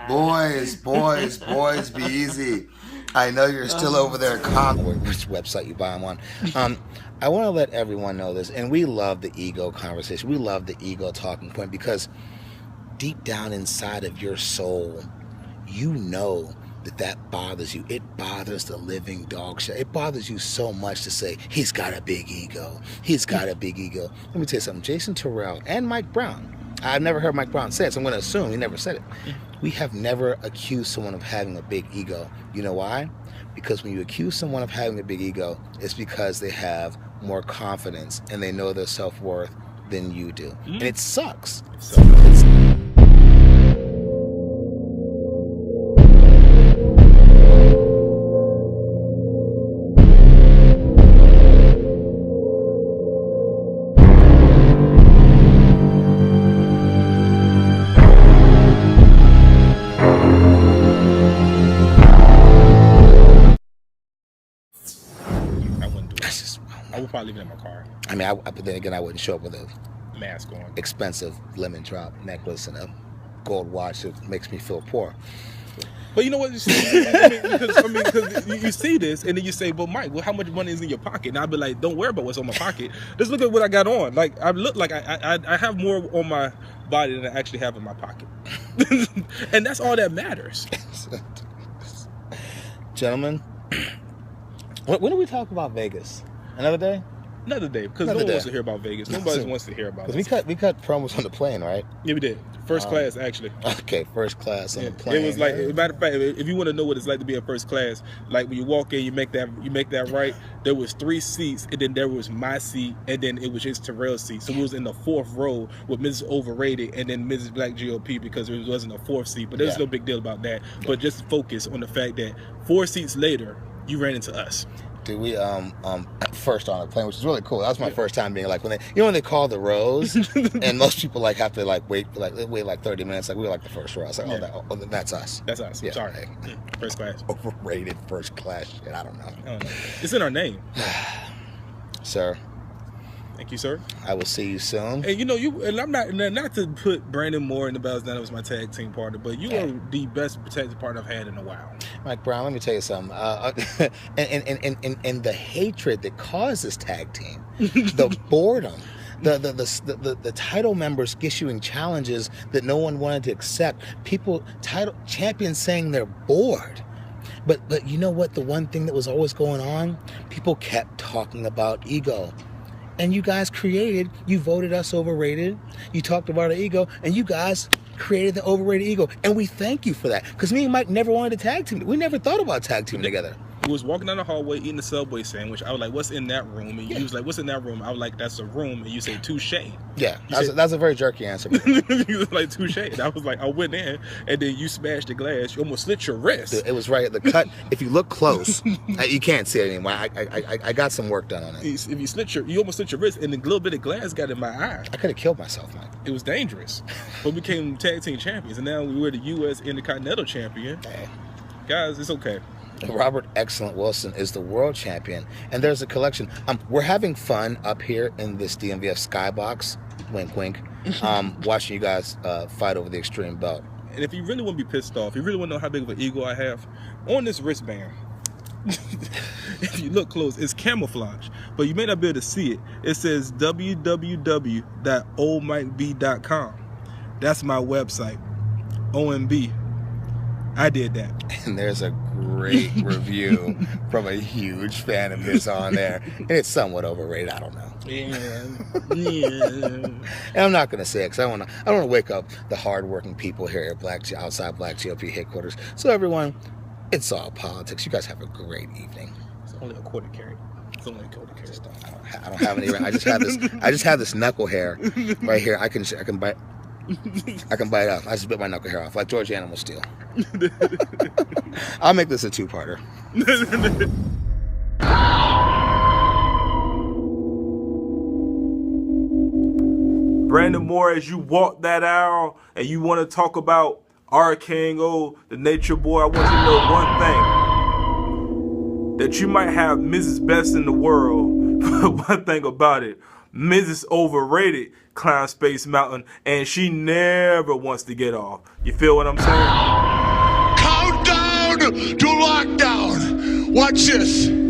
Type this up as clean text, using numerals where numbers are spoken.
Boys, be easy. I know you're still over there. Which website you buy them on? I want to let everyone know this, and we love the ego conversation. We love the ego talking point because deep down inside of your soul, you know that bothers you. It bothers the living dog shit. It bothers you so much to say, he's got a big ego. He's got a big ego. Let me tell you something. Jason Terrell and Mike Brown, I've never heard Mike Brown say it, so I'm going to assume he never said it. We have never accused someone of having a big ego. You know why? Because when you accuse someone of having a big ego, it's because they have more confidence and they know their self-worth than you do. And it sucks. I would probably leave it in my car. I mean, but then again, I wouldn't show up with a mask on, expensive lemon drop necklace and a gold watch that makes me feel poor. But you know what? You see, because you see this, and then you say, "Well, Mike, how much money is in your pocket?" And I'd be like, "Don't worry about what's on my pocket. Just look at what I got on. Like I look like I have more on my body than I actually have in my pocket, and that's all that matters." Gentlemen, when do we talk about Vegas? Another day? Another day, because no one wants to hear about Vegas. Nobody wants to hear about it. We cut promos on the plane, right? Yeah, we did. First class, actually. Okay, first class on the plane. It was like, as a matter of fact, if you want to know what it's like to be in first class, like when you walk in, you make that right. There was 3 seats, and then there was my seat, and then it was just Terrell's seat. So we was in the 4th row with Mrs. Overrated and then Mrs. Black GOP because it wasn't a 4th seat. But there's no big deal about that. But just focus on the fact that 4 seats later, you ran into us. Dude, we first on a plane, which is really cool. That was my first time being like when they call the rows, and most people like have to wait 30 minutes. Like we were like the first row. I was like, that's us. That's us. Yeah. Sorry, first class. Overrated first class shit. I don't know. It's in our name, sir. Thank you, sir. I will see you soon. And and I'm not to put Brandon Moore in the Bells down as my tag team partner, but you are the best tag partner I've had in a while. Mike Brown, let me tell you something. And the hatred that caused this tag team, the boredom, the title members issuing challenges that no one wanted to accept, title champions saying they're bored. But you know what? The one thing that was always going on, people kept talking about ego. And you guys you voted us overrated. You talked about our ego, and you guys created the overrated ego. And we thank you for that. Because me and Mike never wanted to tag team. We never thought about tag teaming together. We was walking down the hallway eating a Subway sandwich. I was like, "What's in that room?" And you was like, "What's in that room?" I was like, "That's a room." And you say, "Touche." Yeah, that's a very jerky answer. You was like, "Touche." And I was like, I went in, and then you smashed the glass. You almost slit your wrist. It was right at the cut. If you look close, you can't see it anymore. I got some work done on it. If you almost slit your wrist, and a little bit of glass got in my eye. I could have killed myself, Mike. It was dangerous. But we became tag team champions, and now we were the U.S. Intercontinental champion. Guys, it's okay. Robert Excellent Wilson is the world champion, and there's a collection. We're having fun up here in this DMVF skybox, wink wink, watching you guys fight over the Extreme Belt. And if you really want to be pissed off, you really want to know how big of an ego I have, on this wristband, if you look close, it's camouflage, but you may not be able to see it. It says www.oldmikeb.com. That's my website. OMB. I did that. And there's a great review from a huge fan of his on there. And it's somewhat overrated. I don't know. Yeah. And I'm not going to say it because I don't want to wake up the hardworking people here at outside Black GOP headquarters. So everyone, it's all politics. You guys have a great evening. It's only a quarter carry. It's only a quarter carry. I don't have any. I just have this knuckle hair right here. I can bite. I can bite off. I just bit my knuckle hair off like George Animal Steel. I'll make this a 2-parter. Brandon Moore, as you walk that aisle and you want to talk about Arcane O, the Nature Boy, I want you to know one thing. That you might have Mrs. Best in the world, but one thing about it, Mrs. Overrated climbs Space Mountain, and she never wants to get off. You feel what I'm saying? Countdown to lockdown. Watch this.